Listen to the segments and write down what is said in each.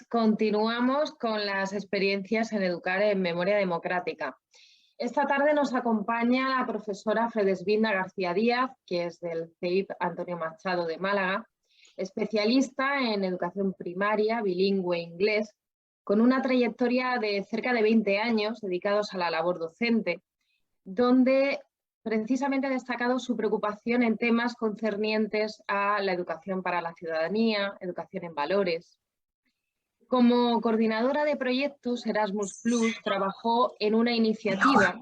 Continuamos con las experiencias en educar en memoria democrática. Esta tarde nos acompaña la profesora Fredesvinda García Díaz, que es del CEIP Antonio Machado de Málaga, especialista en educación primaria, bilingüe inglés, con una trayectoria de cerca de 20 años dedicados a la labor docente, donde precisamente ha destacado su preocupación en temas concernientes a la educación para la ciudadanía, educación en valores. Como coordinadora de proyectos, Erasmus Plus trabajó en una iniciativa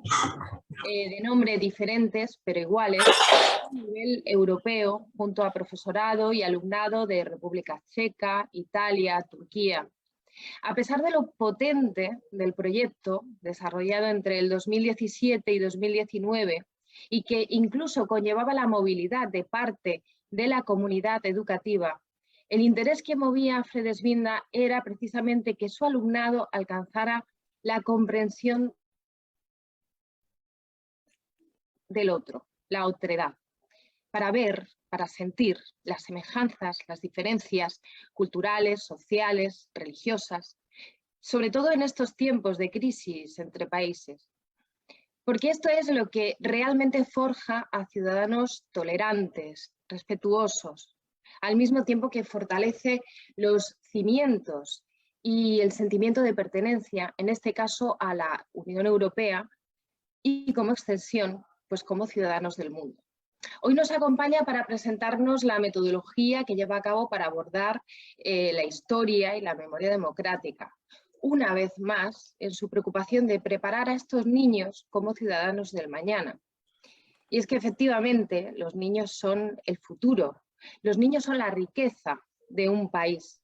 de nombre diferentes pero iguales a nivel europeo junto a profesorado y alumnado de República Checa, Italia, Turquía. A pesar de lo potente del proyecto desarrollado entre el 2017 y 2019 y que incluso conllevaba la movilidad de parte de la comunidad educativa, el interés que movía a Fredesvinda era precisamente que su alumnado alcanzara la comprensión del otro, la otredad, para ver, para sentir las semejanzas, las diferencias culturales, sociales, religiosas, sobre todo en estos tiempos de crisis entre países. Porque esto es lo que realmente forja a ciudadanos tolerantes, respetuosos, al mismo tiempo que fortalece los cimientos y el sentimiento de pertenencia, en este caso a la Unión Europea y como extensión, pues como ciudadanos del mundo. Hoy nos acompaña para presentarnos la metodología que lleva a cabo para abordar la historia y la memoria democrática, una vez más en su preocupación de preparar a estos niños como ciudadanos del mañana. Y es que efectivamente los niños son el futuro, los niños son la riqueza de un país,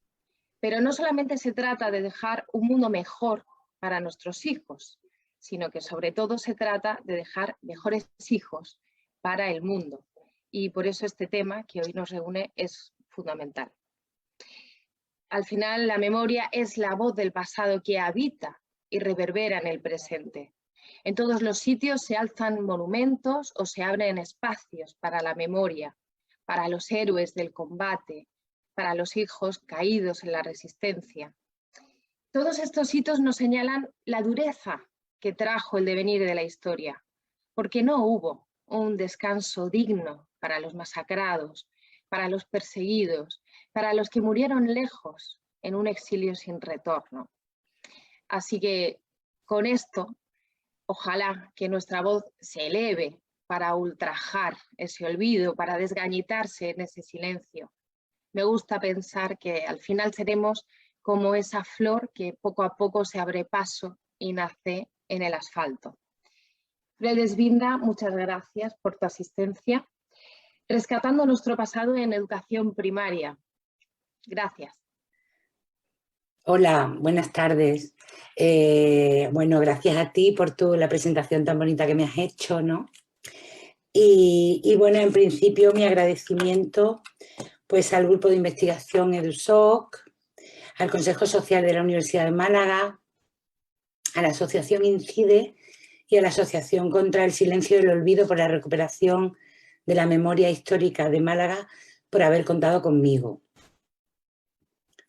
pero no solamente se trata de dejar un mundo mejor para nuestros hijos, sino que sobre todo se trata de dejar mejores hijos para el mundo. Y por eso este tema que hoy nos reúne es fundamental. Al final, la memoria es la voz del pasado que habita y reverbera en el presente. En todos los sitios se alzan monumentos o se abren espacios para la memoria, para los héroes del combate, para los hijos caídos en la resistencia. Todos estos hitos nos señalan la dureza que trajo el devenir de la historia, porque no hubo un descanso digno para los masacrados, para los perseguidos, para los que murieron lejos en un exilio sin retorno. Así que con esto, ojalá que nuestra voz se eleve para ultrajar ese olvido, para desgañitarse en ese silencio. Me gusta pensar que al final seremos como esa flor que poco a poco se abre paso y nace en el asfalto. Fredesvinda, muchas gracias por tu asistencia. Rescatando nuestro pasado en educación primaria. Gracias. Hola, buenas tardes. Bueno, gracias a ti por la presentación tan bonita que me has hecho, ¿no? Y bueno, en principio mi agradecimiento pues al Grupo de Investigación EduSoc, al Consejo Social de la Universidad de Málaga, a la Asociación INCIDE y a la Asociación contra el Silencio y el Olvido por la Recuperación de la Memoria Histórica de Málaga por haber contado conmigo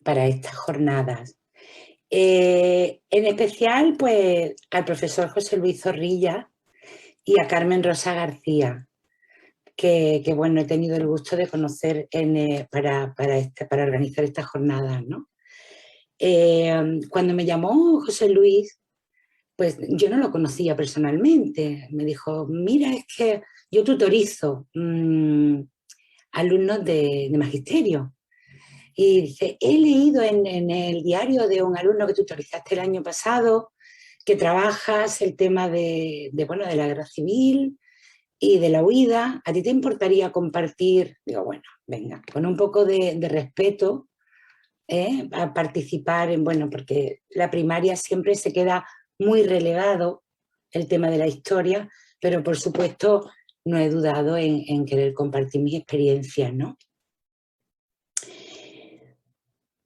para estas jornadas. En especial, pues, al profesor José Luis Zorrilla y a Carmen Rosa García, que bueno, he tenido el gusto de conocer para organizar estas jornadas, ¿no? Cuando me llamó José Luis, pues yo no lo conocía personalmente. Me dijo, mira, es que yo tutorizo alumnos de magisterio. Y dice, he leído en el diario de un alumno que tutorizaste el año pasado que trabajas el tema de la guerra civil y de la huida. ¿A ti te importaría compartir? Digo, bueno, venga, con un poco de respeto a participar en, porque la primaria siempre se queda muy relegado el tema de la historia, pero por supuesto no he dudado en querer compartir mis experiencias, ¿no?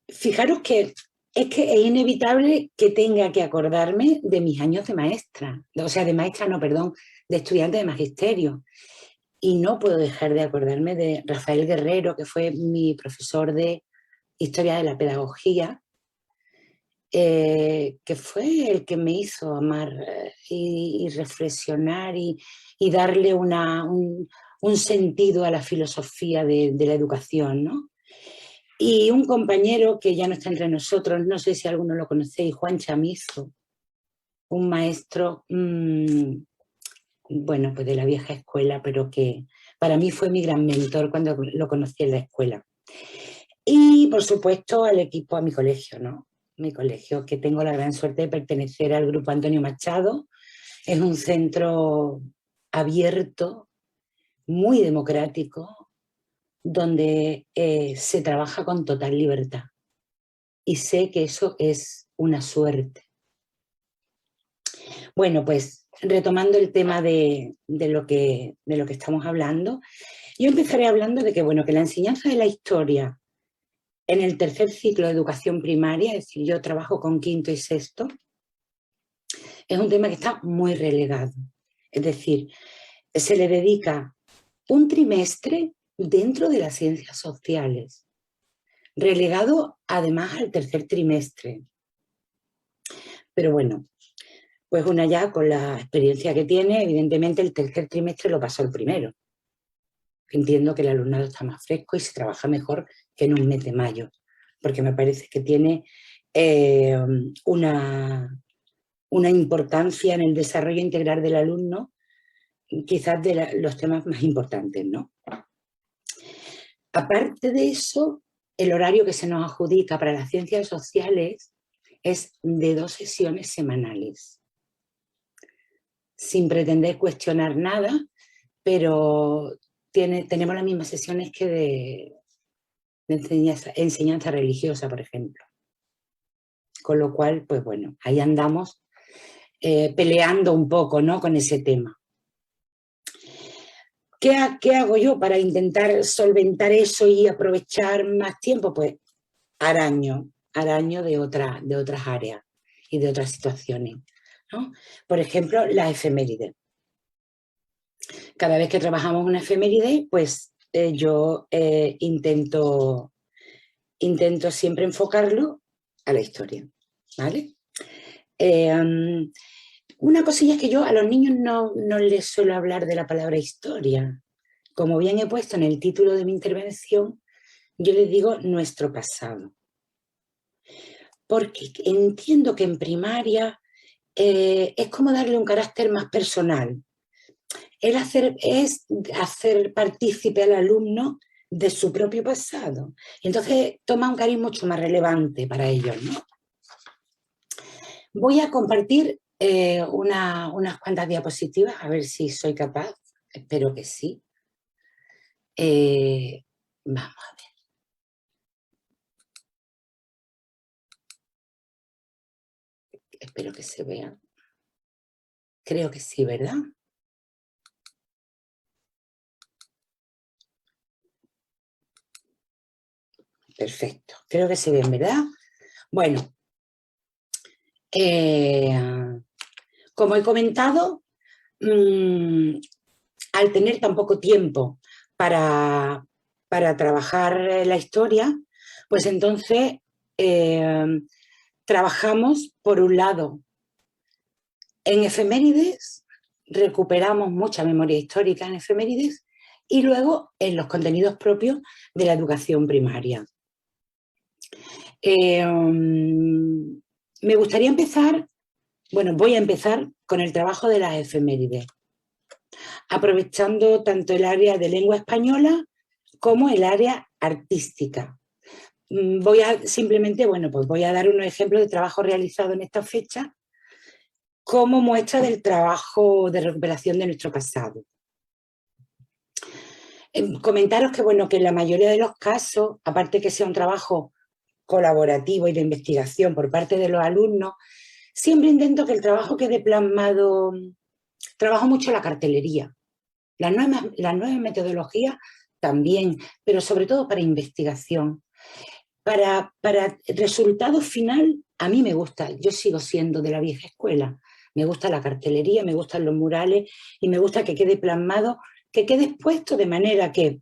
Fijaros que es inevitable que tenga que acordarme de mis años de maestra, o sea, de estudiante de magisterio. Y no puedo dejar de acordarme de Rafael Guerrero, que fue mi profesor de Historia de la Pedagogía, que fue el que me hizo amar y reflexionar y darle un sentido a la filosofía de la educación, ¿no? Y un compañero que ya no está entre nosotros, no sé si alguno lo conocéis, Juan Chamizo, un maestro, bueno, pues de la vieja escuela, pero que para mí fue mi gran mentor cuando lo conocí en la escuela. Y, por supuesto, al equipo, a mi colegio, ¿no? Mi colegio, que tengo la gran suerte de pertenecer al Grupo Antonio Machado. Es un centro abierto, muy democrático, donde se trabaja con total libertad. Y sé que eso es una suerte. Bueno, pues retomando el tema de lo que estamos hablando, yo empezaré hablando de que, bueno, que la enseñanza de la historia en el tercer ciclo de educación primaria, es decir, yo trabajo con quinto y sexto, es un tema que está muy relegado. Es decir, se le dedica un trimestre dentro de las ciencias sociales, relegado además al tercer trimestre. Pero bueno, pues una ya con la experiencia que tiene, evidentemente el tercer trimestre lo pasó el primero. Entiendo que el alumnado está más fresco y se trabaja mejor que en un mes de mayo, porque me parece que tiene una importancia en el desarrollo integral del alumno, quizás de los temas más importantes, ¿no? Aparte de eso, el horario que se nos adjudica para las ciencias sociales es de 2 sesiones semanales, sin pretender cuestionar nada, pero tenemos las mismas sesiones que de enseñanza religiosa, por ejemplo. Con lo cual, pues bueno, ahí andamos peleando un poco, ¿no?, con ese tema. ¿Qué hago yo para intentar solventar eso y aprovechar más tiempo? Pues araño de otras áreas y de otras situaciones, ¿no? Por ejemplo, las efemérides. Cada vez que trabajamos una efeméride, pues yo intento siempre enfocarlo a la historia, ¿vale? Una cosilla es que yo a los niños no les suelo hablar de la palabra historia. Como bien he puesto en el título de mi intervención, yo les digo nuestro pasado. Porque entiendo que en primaria es como darle un carácter más personal. Es hacer partícipe al alumno de su propio pasado. Y entonces toma un cariz mucho más relevante para ellos, ¿no? Voy a compartir unas cuantas diapositivas, a ver si soy capaz. Espero que sí. Vamos a ver. Espero que se vea. Creo que sí, ¿verdad? Perfecto. Creo que se ven, ¿verdad? Bueno. Como he comentado, al tener tan poco tiempo para trabajar la historia, pues entonces trabajamos, por un lado, en efemérides, recuperamos mucha memoria histórica en efemérides, y luego en los contenidos propios de la educación primaria. Me gustaría empezar, voy a empezar con el trabajo de las efemérides, aprovechando tanto el área de lengua española como el área artística. Voy a dar unos ejemplos de trabajo realizado en esta fecha como muestra del trabajo de recuperación de nuestro pasado. Comentaros que en la mayoría de los casos, aparte que sea un trabajo colaborativo y de investigación por parte de los alumnos, siempre intento que el trabajo quede plasmado. Trabajo mucho la cartelería, las nuevas metodologías también, pero sobre todo para investigación. Para el resultado final, a mí me gusta, yo sigo siendo de la vieja escuela, me gusta la cartelería, me gustan los murales y me gusta que quede plasmado, que quede expuesto de manera que,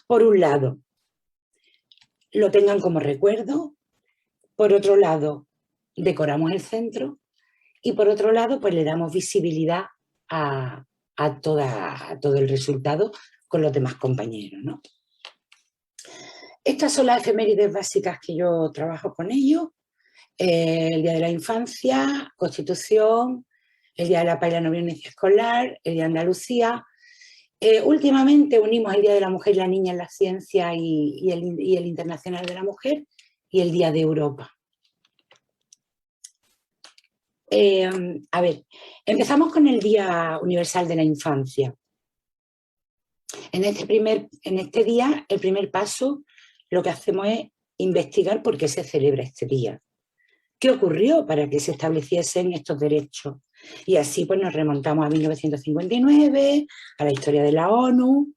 por un lado, lo tengan como recuerdo, por otro lado, decoramos el centro y por otro lado pues le damos visibilidad a todo el resultado con los demás compañeros, ¿no? Estas son las efemérides básicas que yo trabajo con ellos. El Día de la Infancia, Constitución, el Día de la Paz y la No Violencia Escolar, el Día de Andalucía. Últimamente unimos el Día de la Mujer y la Niña en la Ciencia y el Internacional de la Mujer y el Día de Europa. A ver, empezamos con el Día Universal de la Infancia. En este día, el primer paso, lo que hacemos es investigar por qué se celebra este día. ¿Qué ocurrió para que se estableciesen estos derechos? Y así pues nos remontamos a 1959, a la historia de la ONU,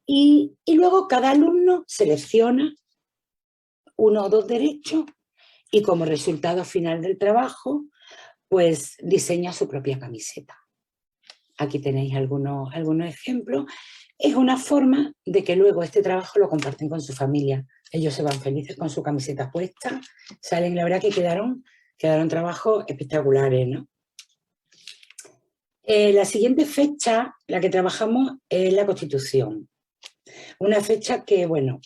y luego cada alumno selecciona uno o dos derechos y como resultado final del trabajo, pues diseña su propia camiseta. Aquí tenéis algunos ejemplos. Es una forma de que luego este trabajo lo comparten con su familia. Ellos se van felices con su camiseta puesta, salen, la verdad que quedaron trabajos espectaculares, ¿no? La siguiente fecha, la que trabajamos, es la Constitución. Una fecha que, bueno,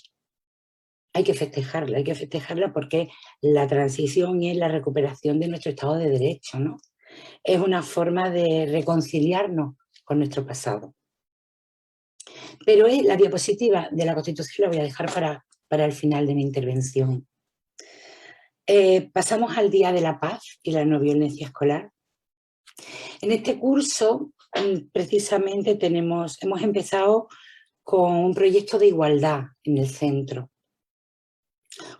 hay que festejarla porque la transición y la recuperación de nuestro Estado de Derecho, ¿no? Es una forma de reconciliarnos con nuestro pasado. Pero la diapositiva de la Constitución la voy a dejar para el final de mi intervención. Pasamos al Día de la Paz y la No Violencia Escolar. En este curso, precisamente, hemos empezado con un proyecto de igualdad en el centro,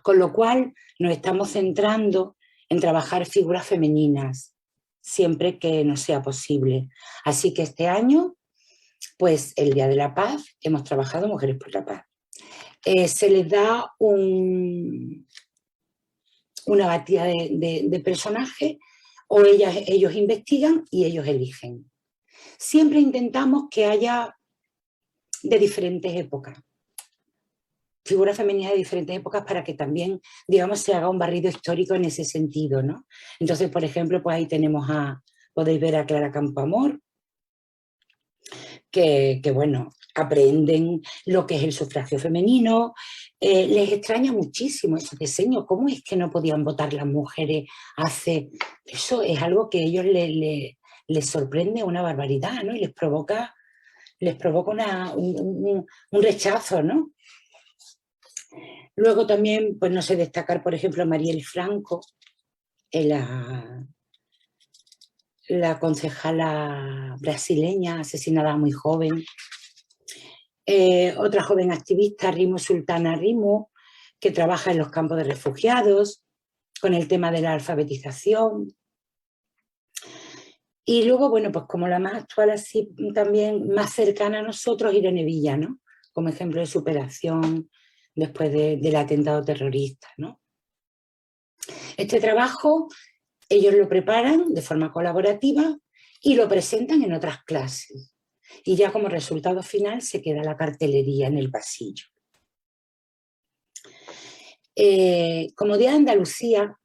con lo cual nos estamos centrando en trabajar figuras femeninas, siempre que nos sea posible. Así que este año, pues el Día de la Paz, hemos trabajado Mujeres por la Paz. Se les da una batida de personajes, o ellos investigan y ellos eligen. Siempre intentamos que haya de diferentes épocas, figuras femeninas de diferentes épocas para que también, digamos, se haga un barrido histórico en ese sentido, ¿no? Entonces, por ejemplo, pues ahí podéis ver a Clara Campoamor, que bueno, aprenden lo que es el sufragio femenino, les extraña muchísimo ese diseño, ¿cómo es que no podían votar las mujeres hace...? Eso es algo que a ellos les sorprende una barbaridad, ¿no? Y les provoca un rechazo, ¿no? Luego también, pues no sé, destacar, por ejemplo, a Marielle Franco, la concejala brasileña asesinada muy joven. Otra joven activista, Rimo Sultana Rimo, que trabaja en los campos de refugiados, con el tema de la alfabetización. Y luego, bueno, pues como la más actual, así también más cercana a nosotros, Irene Villa, ¿no? Como ejemplo de superación después del atentado terrorista, ¿no? Este trabajo ellos lo preparan de forma colaborativa y lo presentan en otras clases. Y ya como resultado final se queda la cartelería en el pasillo. Como Día de Andalucía,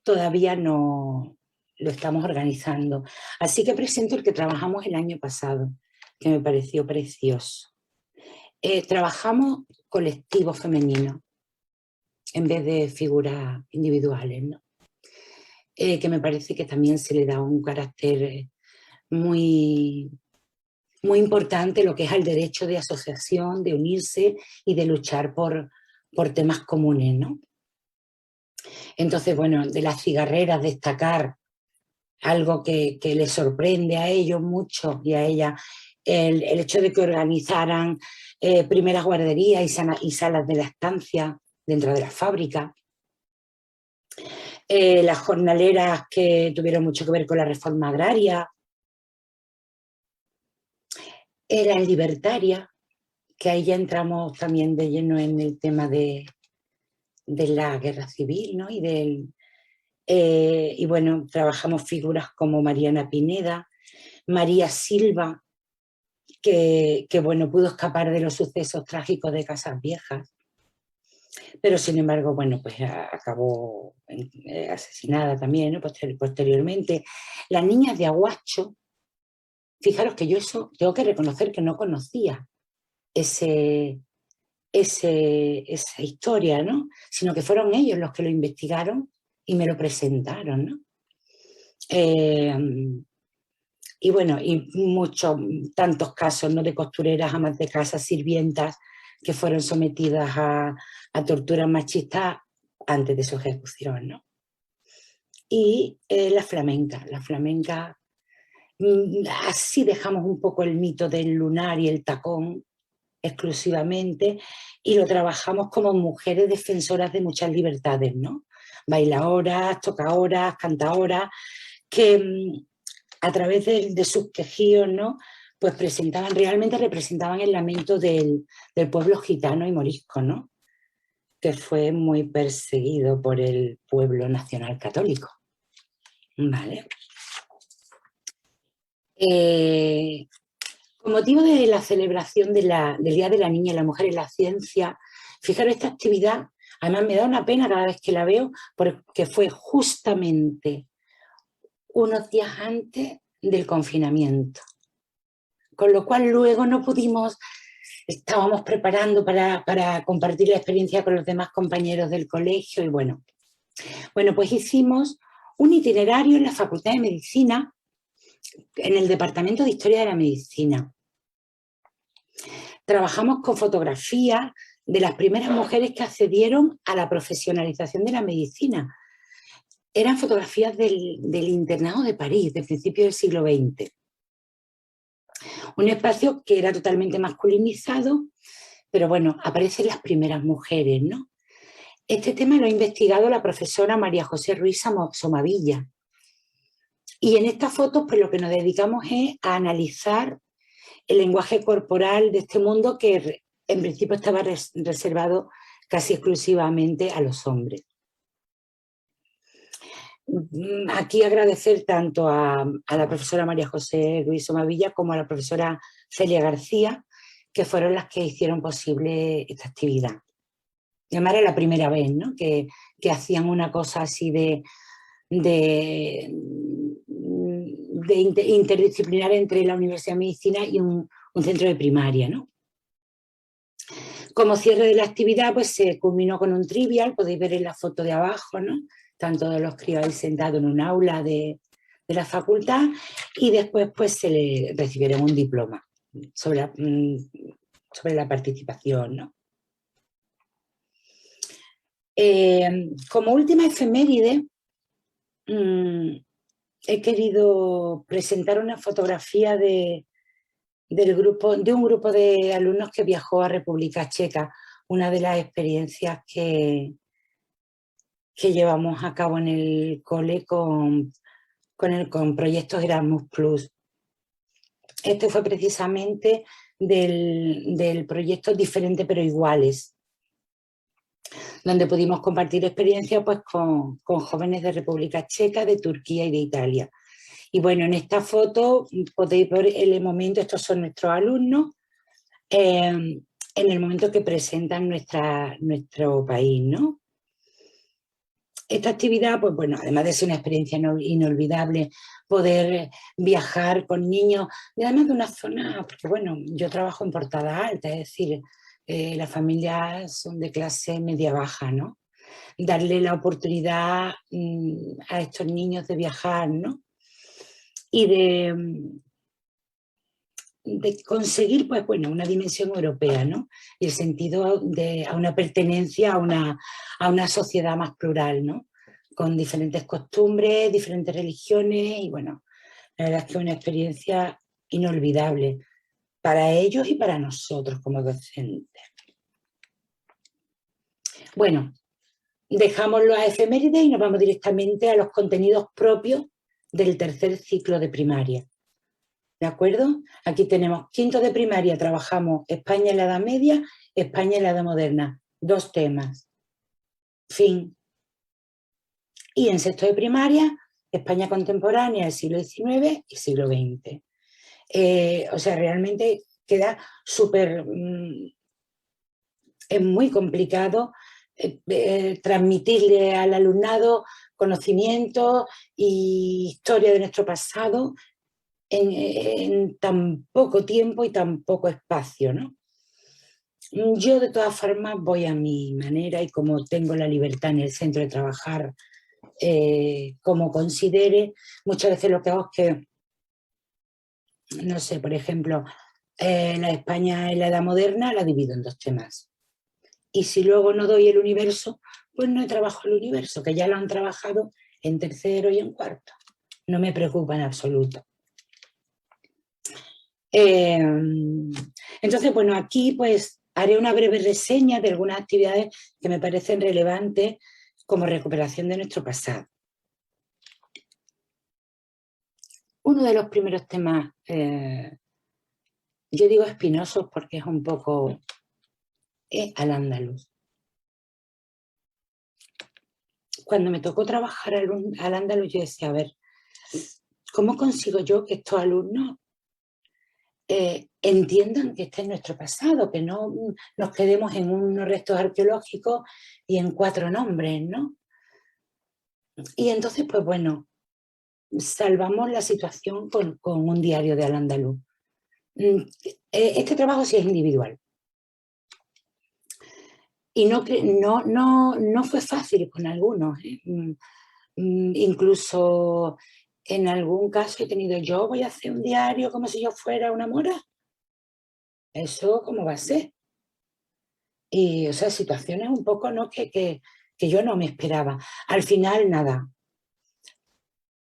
todavía no lo estamos organizando. Así que presento el que trabajamos el año pasado, que me pareció precioso. Trabajamos colectivos femeninos en vez de figuras individuales, ¿no? Que me parece que también se le da un carácter muy importante, lo que es el derecho de asociación, de unirse y de luchar por temas comunes, ¿no? Entonces, bueno, de las cigarreras destacar algo que les sorprende a ellos mucho y a ella, el hecho de que organizaran primeras guarderías y salas de lactancia dentro de la fábrica. Las jornaleras que tuvieron mucho que ver con la reforma agraria. Las libertarias, que ahí ya entramos también de lleno en el tema de la guerra civil, ¿no? Y bueno, trabajamos figuras como Mariana Pineda, María Silva, que bueno, pudo escapar de los sucesos trágicos de Casas Viejas. pero sin embargo, bueno, pues acabó asesinada también, ¿no? Posteriormente. Las niñas de Aguacho, fijaros que yo eso tengo que reconocer que no conocía esa historia, ¿no? Sino que fueron ellos los que lo investigaron y me lo presentaron, ¿no? Y bueno, y muchos, tantos casos, ¿no? De costureras, amas de casa, sirvientas, que fueron sometidas a torturas machistas antes de su ejecución, ¿no? Y la flamenca, así dejamos un poco el mito del lunar y el tacón exclusivamente y lo trabajamos como mujeres defensoras de muchas libertades, ¿no? Bailadoras, tocadoras, cantadoras, que a través de sus quejíos, ¿no? Pues realmente representaban el lamento del pueblo gitano y morisco, ¿no? Que fue muy perseguido por el pueblo nacional católico. ¿Vale? Con motivo de la celebración del Día de la Niña y la Mujer en la Ciencia, fijaros, esta actividad, además me da una pena cada vez que la veo, porque fue justamente unos días antes del confinamiento. Con lo cual luego no pudimos, estábamos preparando para compartir la experiencia con los demás compañeros del colegio y bueno, pues hicimos un itinerario en la Facultad de Medicina, en el Departamento de Historia de la Medicina. Trabajamos con fotografías de las primeras mujeres que accedieron a la profesionalización de la medicina. Eran fotografías del internado de París, de principios del siglo XX. Un espacio que era totalmente masculinizado, pero bueno, aparecen las primeras mujeres, ¿no? Este tema lo ha investigado la profesora María José Ruiz Somavilla. Y en estas fotos, pues lo que nos dedicamos es a analizar el lenguaje corporal de este mundo que en principio estaba reservado casi exclusivamente a los hombres. Aquí agradecer tanto a la profesora María José Ruiz Somavilla como a la profesora Celia García, que fueron las que hicieron posible esta actividad. Y además era la primera vez, ¿no? que hacían una cosa así de interdisciplinar entre la Universidad de Medicina y un centro de primaria, ¿no? Como cierre de la actividad, pues se culminó con un trivial, podéis ver en la foto de abajo, ¿no? Están todos los críos ahí sentados en un aula de la facultad y después pues se le recibieron un diploma sobre la participación, ¿no? Como última efeméride, he querido presentar una fotografía de un grupo de alumnos que viajó a República Checa, una de las experiencias que llevamos a cabo en el cole con proyectos Erasmus+. Este fue precisamente del proyecto Diferente pero Iguales, donde pudimos compartir experiencias pues, con jóvenes de República Checa, de Turquía y de Italia. Y bueno, en esta foto podéis ver el momento, estos son nuestros alumnos, en el momento que presentan nuestro país, ¿no? Esta actividad, pues bueno, además de ser una experiencia inolvidable, poder viajar con niños, y además de una zona, porque bueno, yo trabajo en Portada Alta, es decir, las familias son de clase media-baja, ¿no? Darle la oportunidad a estos niños de viajar, ¿no? Y de conseguir, pues bueno, una dimensión europea, ¿no? Y el sentido a una pertenencia a una sociedad más plural, ¿no? Con diferentes costumbres, diferentes religiones y bueno, la verdad es que es una experiencia inolvidable para ellos y para nosotros como docentes. Bueno, dejamos las efemérides y nos vamos directamente a los contenidos propios del tercer ciclo de primaria. ¿De acuerdo? Aquí tenemos quinto de primaria, trabajamos España en la Edad Media, España en la Edad Moderna. 2 temas. Fin. Y en sexto de primaria, España contemporánea del siglo XIX y siglo XX. O sea, realmente queda súper... es muy complicado transmitirle al alumnado conocimiento y historia de nuestro pasado en tan poco tiempo y tan poco espacio, ¿no? Yo de todas formas voy a mi manera y como tengo la libertad en el centro de trabajar como considere, muchas veces lo que hago es que, no sé, por ejemplo, la España en la Edad Moderna la divido en 2 temas. Y si luego no doy el universo, pues no trabajo el universo, que ya lo han trabajado en tercero y en cuarto. No me preocupa en absoluto. Entonces, bueno, aquí pues haré una breve reseña de algunas actividades que me parecen relevantes como recuperación de nuestro pasado. Uno de los primeros temas, yo digo espinosos porque es un poco al andaluz. Cuando me tocó trabajar al andaluz, yo decía, a ver, ¿cómo consigo yo que estos alumnos entiendan que este es nuestro pasado, que no nos quedemos en unos restos arqueológicos y en 4 nombres, ¿no? Y entonces, pues bueno, salvamos la situación con un diario de Al-Andalus. Este trabajo sí es individual. Y no fue fácil con algunos. Incluso en algún caso he tenido, yo voy a hacer un diario como si yo fuera una mora. ¿Eso cómo va a ser? Y, o sea, situaciones un poco, ¿no? que yo no me esperaba. Al final, nada.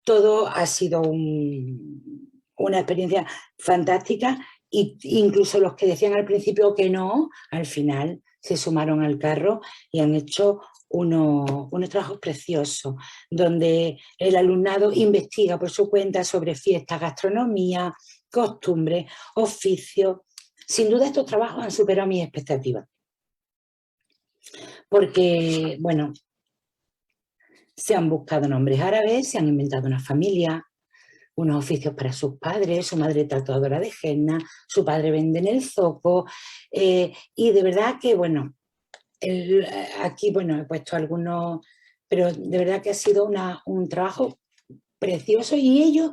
Todo ha sido una experiencia fantástica e incluso los que decían al principio que no, al final se sumaron al carro y han hecho unos trabajos preciosos, donde el alumnado investiga por su cuenta sobre fiestas, gastronomía, costumbres, oficios. Sin duda estos trabajos han superado mis expectativas. Porque, bueno, se han buscado nombres árabes, se han inventado una familia, unos oficios para sus padres, su madre tatuadora de henna, su padre vende en el zoco, y de verdad que, bueno, aquí, bueno, he puesto algunos, pero de verdad que ha sido un trabajo precioso y ellos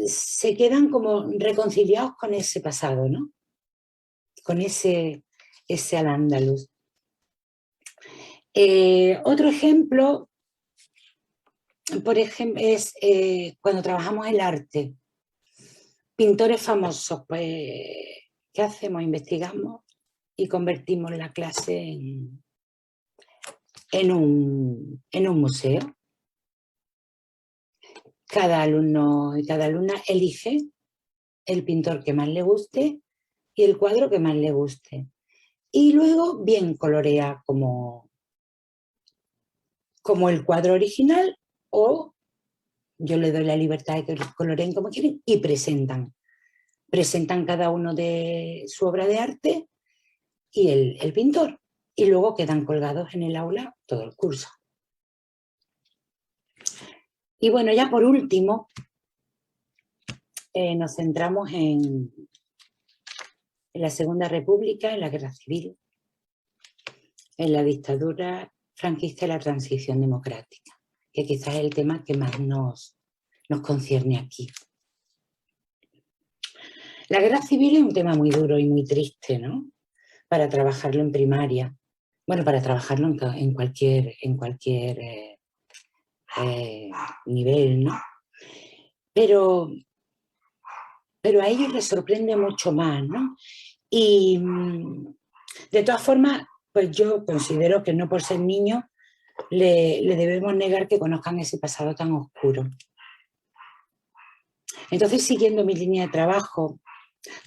se quedan como reconciliados con ese pasado, ¿no? Con ese al-Ándalus. Otro ejemplo, por ejemplo, es cuando trabajamos el arte. Pintores famosos, pues, ¿qué hacemos? Investigamos y convertimos la clase en un museo. Cada alumno y cada alumna elige el pintor que más le guste y el cuadro que más le guste. Y luego bien colorea como el cuadro original, o yo le doy la libertad de que los coloreen como quieren y presentan cada uno de su obra de arte y el pintor, y luego quedan colgados en el aula todo el curso. Y bueno, ya por último, nos centramos en la Segunda República, en la Guerra Civil, en la dictadura franquista y la transición democrática, que quizás es el tema que más nos concierne aquí. La Guerra Civil es un tema muy duro y muy triste, ¿no? Para trabajarlo en primaria. Bueno, para trabajarlo en cualquier nivel, ¿no? Pero a ellos les sorprende mucho más, ¿no? Y de todas formas, pues yo considero que no por ser niños le debemos negar que conozcan ese pasado tan oscuro. Entonces, siguiendo mi línea de trabajo,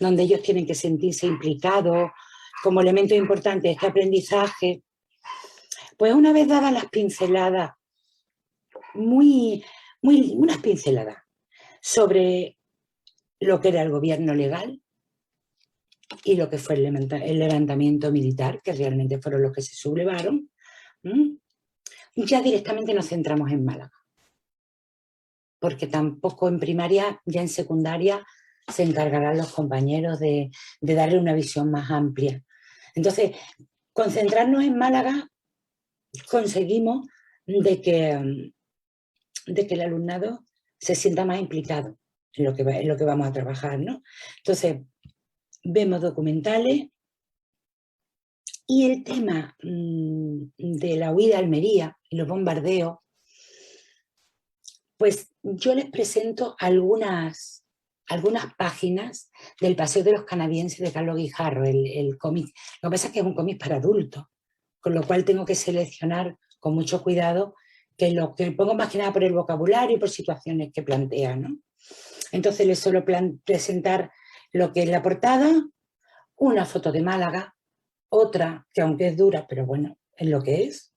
donde ellos tienen que sentirse implicados como elemento importante de este aprendizaje, pues una vez dadas las pinceladas, unas pinceladas sobre lo que era el gobierno legal y lo que fue el levantamiento militar, que realmente fueron los que se sublevaron, ya directamente nos centramos en Málaga. Porque tampoco en primaria, ya en secundaria, se encargarán los compañeros de darle una visión más amplia. Entonces, concentrarnos en Málaga conseguimos de que el alumnado se sienta más implicado en lo que vamos a trabajar, ¿no? Entonces, vemos documentales y el tema de la huida a Almería y los bombardeos, pues yo les presento algunas páginas del Paseo de los Canadienses de Carlos Guijarro, el cómic. Lo que pasa es que es un cómic para adultos, con lo cual tengo que seleccionar con mucho cuidado que lo que pongo más que nada por el vocabulario y por situaciones que plantea, ¿no? Entonces les suelo presentar lo que es la portada, una foto de Málaga, otra que aunque es dura, pero bueno, es lo que es,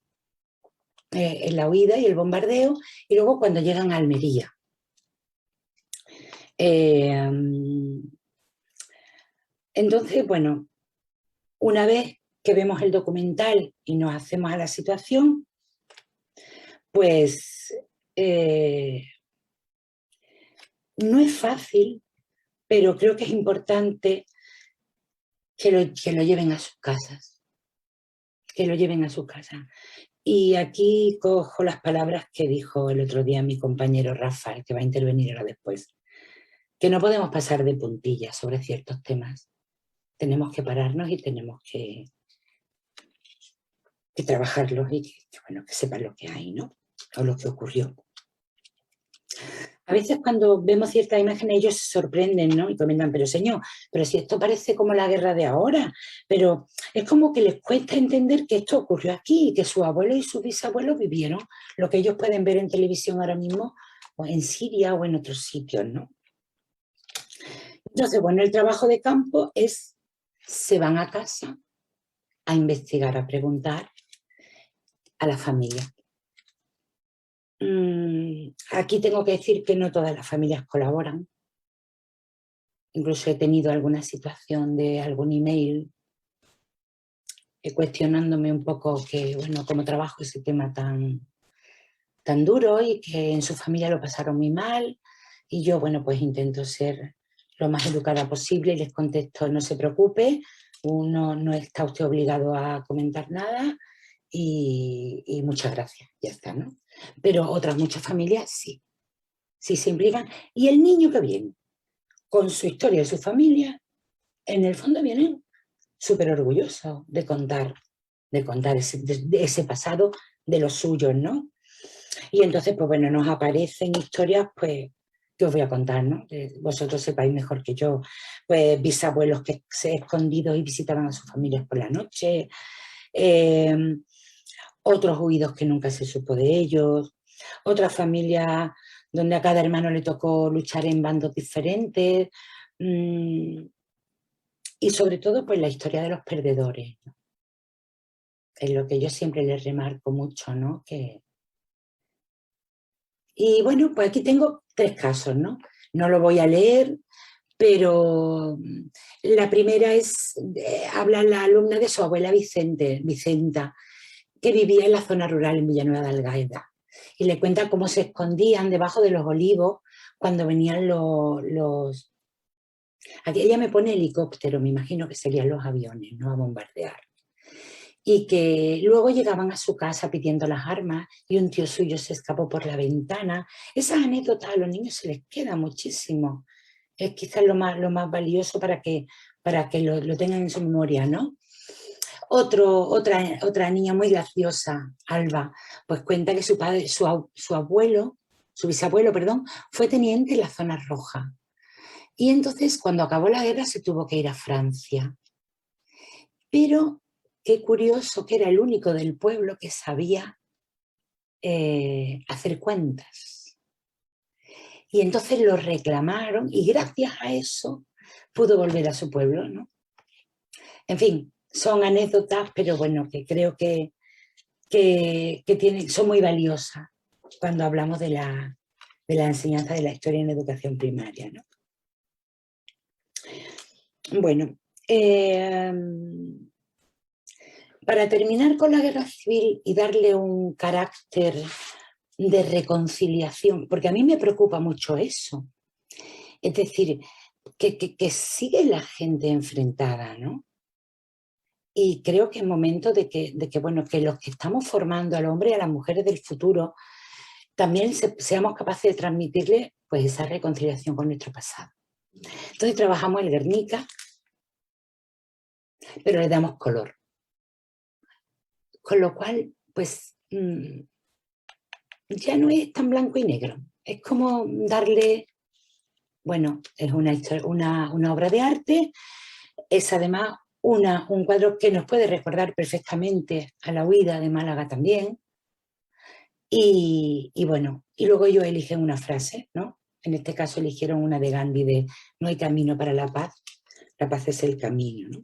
en la huida y el bombardeo, y luego cuando llegan a Almería. Entonces, bueno, una vez que vemos el documental y nos hacemos a la situación, pues no es fácil, pero creo que es importante que lo lleven a sus casas, que lo lleven a sus casas. Y aquí cojo las palabras que dijo el otro día mi compañero Rafael, que va a intervenir ahora después, que no podemos pasar de puntillas sobre ciertos temas. Tenemos que pararnos y tenemos que trabajarlos y bueno, que sepan lo que hay, ¿no? O lo que ocurrió. A veces cuando vemos ciertas imágenes ellos se sorprenden, ¿no? Y comentan, pero señor, pero si esto parece como la guerra de ahora, pero es como que les cuesta entender que esto ocurrió aquí, que sus abuelos y sus bisabuelos vivieron lo que ellos pueden ver en televisión ahora mismo, o en Siria o en otros sitios, ¿no? Entonces, bueno, el trabajo de campo es, se van a casa a investigar, a preguntar a la familia. Aquí tengo que decir que no todas las familias colaboran. Incluso he tenido alguna situación de algún email cuestionándome un poco que, bueno, cómo trabajo ese tema tan duro y que en su familia lo pasaron muy mal. Y yo, bueno, pues intento ser lo más educada posible y les contesto, no se preocupe, uno no está usted obligado a comentar nada y muchas gracias, ya está, ¿no? Pero otras muchas familias sí se implican. Y el niño que viene con su historia y su familia, en el fondo vienen súper orgullosos de contar ese pasado de los suyos, ¿no? Y entonces, pues bueno, nos aparecen historias, pues, que os voy a contar, ¿no? Vosotros sepáis mejor que yo, pues bisabuelos que se escondidos y visitaban a sus familias por la noche, otros huidos que nunca se supo de ellos, otras familias donde a cada hermano le tocó luchar en bandos diferentes, y sobre todo, pues la historia de los perdedores, ¿no? Es lo que yo siempre les remarco mucho, ¿no? Y bueno, pues aquí tengo 3 casos, ¿no? No lo voy a leer, pero la primera es, habla la alumna de su abuela Vicenta, que vivía en la zona rural en Villanueva de Algaida. Y le cuenta cómo se escondían debajo de los olivos cuando venían los... Aquí ella me pone helicóptero, me imagino que serían los aviones, ¿no? A bombardear. Y que luego llegaban a su casa pidiendo las armas y un tío suyo se escapó por la ventana. Esas anécdotas a los niños se les queda muchísimo. Es quizás lo más valioso para que lo tengan en su memoria, ¿no? Otra niña muy graciosa, Alba, pues cuenta que su padre, su bisabuelo, perdón, fue teniente en la zona roja. Y entonces, cuando acabó la guerra, se tuvo que ir a Francia. Pero qué curioso que era el único del pueblo que sabía hacer cuentas. Y entonces lo reclamaron y gracias a eso pudo volver a su pueblo, ¿no? En fin, son anécdotas, pero bueno, que creo que son muy valiosas cuando hablamos de la enseñanza de la historia en la educación primaria, ¿no? Bueno, para terminar con la guerra civil y darle un carácter de reconciliación, porque a mí me preocupa mucho eso, es decir, que sigue la gente enfrentada, ¿no? Y creo que es momento de que los que estamos formando al hombre y a las mujeres del futuro también seamos capaces de transmitirle pues, esa reconciliación con nuestro pasado. Entonces trabajamos el Guernica, pero le damos color. Con lo cual, pues, ya no es tan blanco y negro. Es como darle, bueno, es una obra de arte, es además un cuadro que nos puede recordar perfectamente a la huida de Málaga también. Y bueno, y luego ellos eligen una frase, ¿no? En este caso eligieron una de Gandhi de no hay camino para la paz es el camino, ¿no?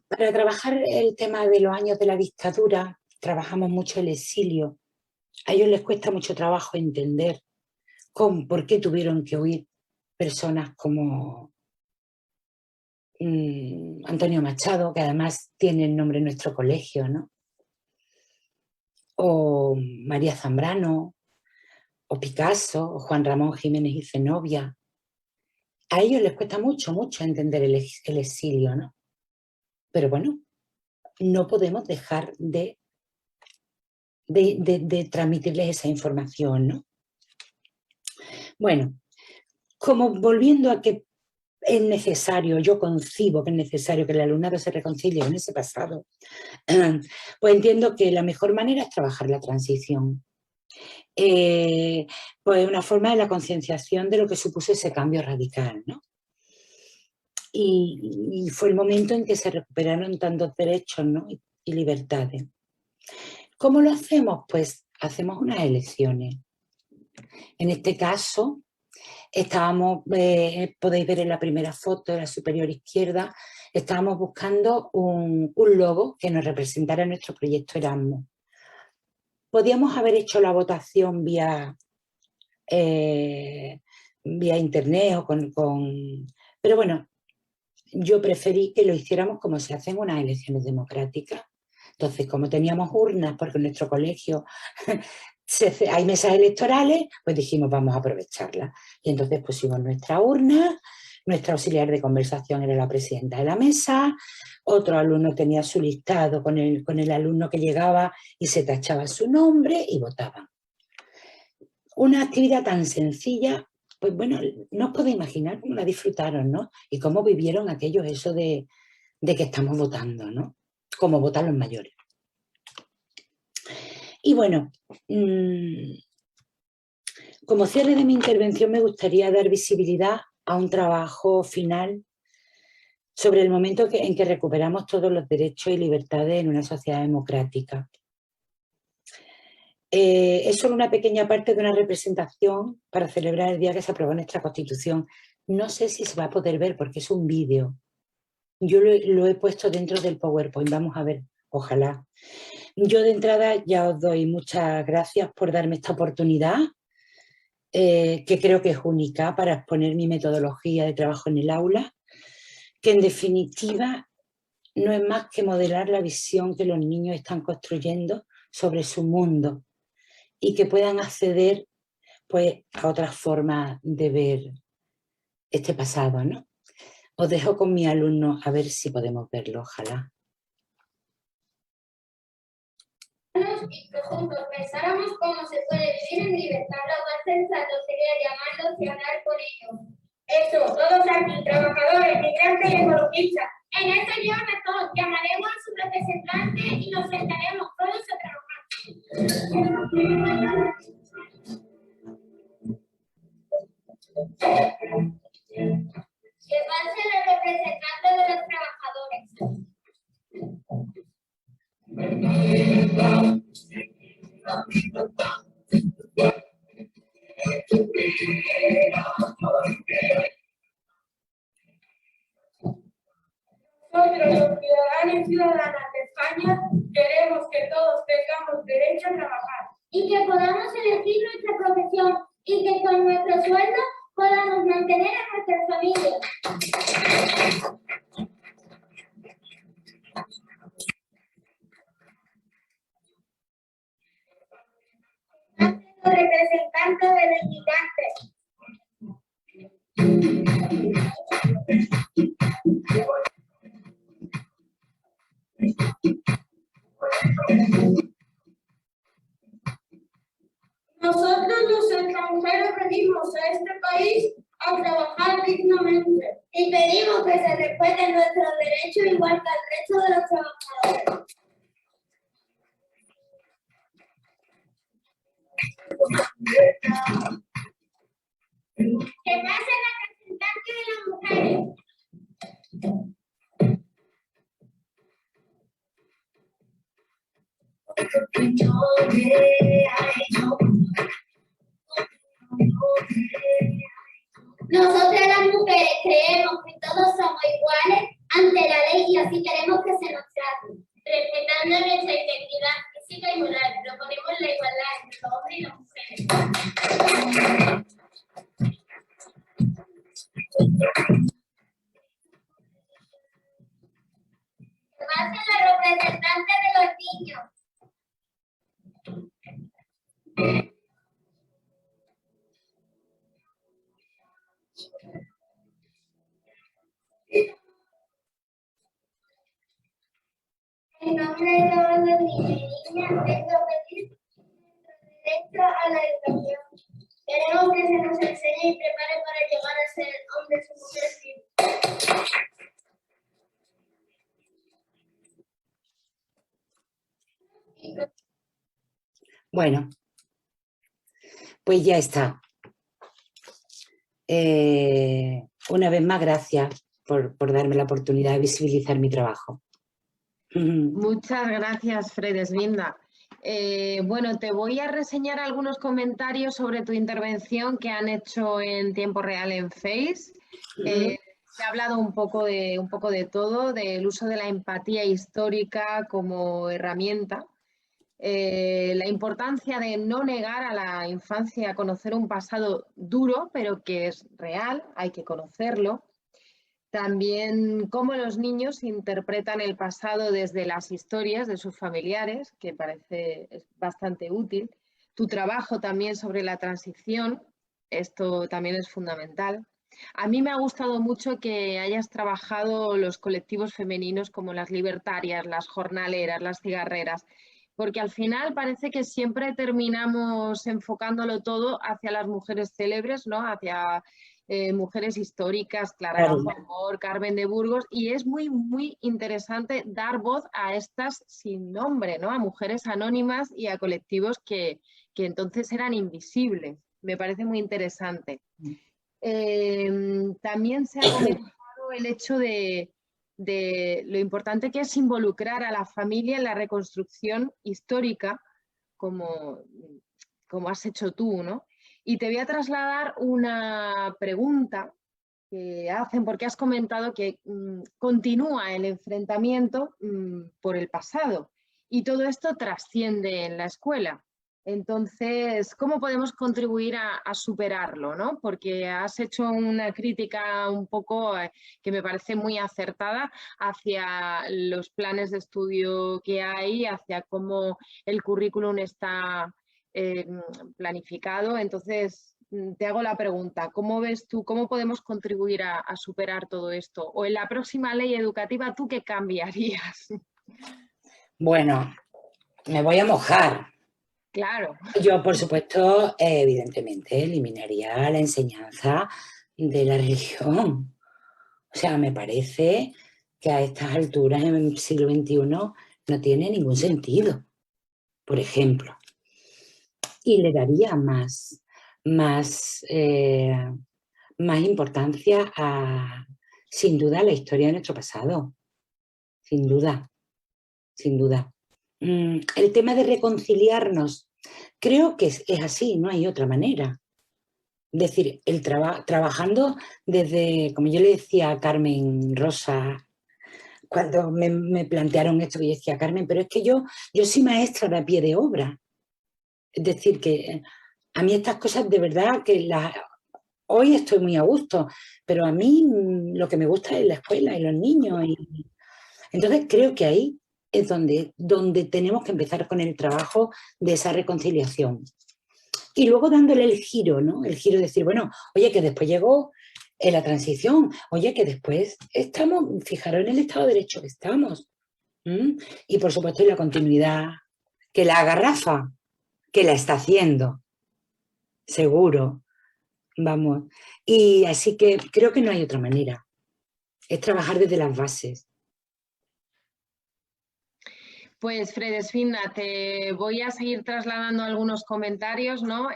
Para trabajar el tema de los años de la dictadura, trabajamos mucho el exilio. A ellos les cuesta mucho trabajo entender por qué tuvieron que huir personas como Antonio Machado, que además tiene el nombre en nuestro colegio, ¿no? O María Zambrano, o Picasso, o Juan Ramón Jiménez y Zenobia. A ellos les cuesta mucho, mucho entender el exilio, ¿no? Pero bueno, no podemos dejar de transmitirles esa información, ¿no? Bueno, como volviendo a que es necesario, yo concibo que es necesario que el alumnado se reconcilie con ese pasado, pues entiendo que la mejor manera es trabajar la transición. Pues una forma de la concienciación de lo que supuso ese cambio radical, ¿no? Y fue el momento en que se recuperaron tantos derechos, ¿no? y libertades. ¿Cómo lo hacemos? Pues hacemos unas elecciones. En este caso, podéis ver en la primera foto de la superior izquierda, estábamos buscando un logo que nos representara nuestro proyecto Erasmus. Podíamos haber hecho la votación vía internet pero bueno, yo preferí que lo hiciéramos como se hacen unas elecciones democráticas. Entonces, como teníamos urnas, porque en nuestro colegio hay mesas electorales, pues dijimos, vamos a aprovecharlas. Y entonces pusimos nuestra urna, nuestra auxiliar de conversación era la presidenta de la mesa, otro alumno tenía su listado con el alumno que llegaba y se tachaba su nombre y votaban. Una actividad tan sencilla, pues bueno, no os podéis imaginar cómo la disfrutaron, ¿no? Y cómo vivieron aquellos eso de que estamos votando, ¿no? Como votan los mayores. Y bueno, como cierre de mi intervención me gustaría dar visibilidad a un trabajo final sobre el momento en que recuperamos todos los derechos y libertades en una sociedad democrática. Es solo una pequeña parte de una representación para celebrar el día que se aprobó nuestra Constitución. No sé si se va a poder ver porque es un vídeo. Yo lo he puesto dentro del PowerPoint, vamos a ver, ojalá. Yo de entrada ya os doy muchas gracias por darme esta oportunidad, que creo que es única para exponer mi metodología de trabajo en el aula, que en definitiva no es más que modelar la visión que los niños están construyendo sobre su mundo y que puedan acceder pues, a otras formas de ver este pasado, ¿no? Os dejo con mi alumno a ver si podemos verlo, ojalá. Y que juntos pensáramos cómo se puede vivir en libertad. Lo más sensato sería llamarlos y hablar con ellos. Eso, todos aquí, trabajadores, migrantes y ecologistas. En este guión de todos llamaremos a su representante y nos sentaremos todos a trabajar. Que pase el representante de los trabajadores. Nosotros, los ciudadanos y ciudadanas de España, queremos que todos tengamos derecho a trabajar. Y que podamos elegir nuestra profesión y que con nuestro sueldo podamos mantener a nuestras familias. Representantes de los migrantes. Nosotros los extranjeros venimos a este país a trabajar dignamente y pedimos que se respeten nuestros derechos igual que el resto de los trabajadores. Que pase la representante de las mujeres. Nosotras las mujeres creemos que todos somos iguales ante la ley y así queremos que se nos trate. Respetando nuestra integridad física y moral, proponemos la igualdad entre los hombres y las mujeres. Que pase la representante de los niños. En nombre de todos los niños y niñas, vengo a pedir derecho a la educación. Queremos que se nos enseñe y prepare para llegar a ser hombres y mujeres libres. Bueno, pues ya está. Una vez más, gracias por darme la oportunidad de visibilizar mi trabajo. Muchas gracias, Fredesvinda. Bueno, te voy a reseñar algunos comentarios sobre tu intervención que han hecho en tiempo real en Face. Se ha hablado un poco de todo, del uso de la empatía histórica como herramienta, la importancia de no negar a la infancia conocer un pasado duro, pero que es real, hay que conocerlo. También cómo los niños interpretan el pasado desde las historias de sus familiares, que parece bastante útil. Tu trabajo también sobre la transición, esto también es fundamental. A mí me ha gustado mucho que hayas trabajado los colectivos femeninos como las libertarias, las jornaleras, las cigarreras, porque al final parece que siempre terminamos enfocándolo todo hacia las mujeres célebres, ¿no? Hacia mujeres históricas, Clara Campoamor, Carmen de Burgos, y es muy, muy interesante dar voz a estas sin nombre, ¿no? A mujeres anónimas y a colectivos que entonces eran invisibles. Me parece muy interesante. También se ha comentado el hecho de lo importante que es involucrar a la familia en la reconstrucción histórica, como has hecho tú, ¿no? Y te voy a trasladar una pregunta que hacen, porque has comentado que continúa el enfrentamiento por el pasado y todo esto trasciende en la escuela. Entonces, ¿cómo podemos contribuir a superarlo, ¿no? Porque has hecho una crítica un poco que me parece muy acertada hacia los planes de estudio que hay, hacia cómo el currículum está planificado. Entonces, te hago la pregunta, ¿cómo ves tú, cómo podemos contribuir a superar todo esto? O en la próxima ley educativa, ¿tú qué cambiarías? Bueno, me voy a mojar. Claro. Yo, por supuesto, evidentemente, eliminaría la enseñanza de la religión. O sea, me parece que a estas alturas, en el siglo XXI, no tiene ningún sentido, por ejemplo. Y le daría más importancia a, sin duda, a la historia de nuestro pasado. Sin duda, sin duda. El tema de reconciliarnos, creo que es así, no hay otra manera. Es decir, trabajando desde, como yo le decía a Carmen Rosa, cuando me plantearon esto, que yo decía, Carmen, pero es que yo soy maestra de a pie de obra. Es decir, que a mí estas cosas de verdad que hoy estoy muy a gusto, pero a mí lo que me gusta es la escuela y los niños. Entonces creo que ahí es donde tenemos que empezar con el trabajo de esa reconciliación. Y luego dándole el giro, ¿no? El giro de decir, bueno, oye, que después llegó la transición, oye, que después estamos, fijaros en el Estado de Derecho que estamos. ¿Mm? Y por supuesto la continuidad, que la haga Rafa, que la está haciendo, seguro, vamos. Y así que creo que no hay otra manera, es trabajar desde las bases. Pues Fredesfina, te voy a seguir trasladando algunos comentarios, ¿no?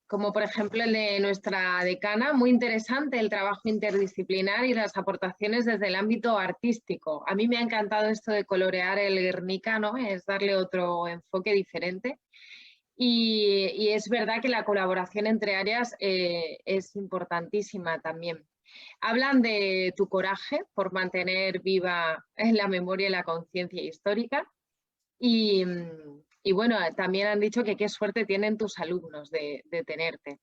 Como por ejemplo el de nuestra decana, muy interesante el trabajo interdisciplinar y las aportaciones desde el ámbito artístico. A mí me ha encantado esto de colorear el Guernica, ¿no? Es darle otro enfoque diferente. Y es verdad que la colaboración entre áreas es importantísima también. Hablan de tu coraje por mantener viva la memoria y la conciencia histórica. Y bueno, también han dicho que qué suerte tienen tus alumnos de tenerte.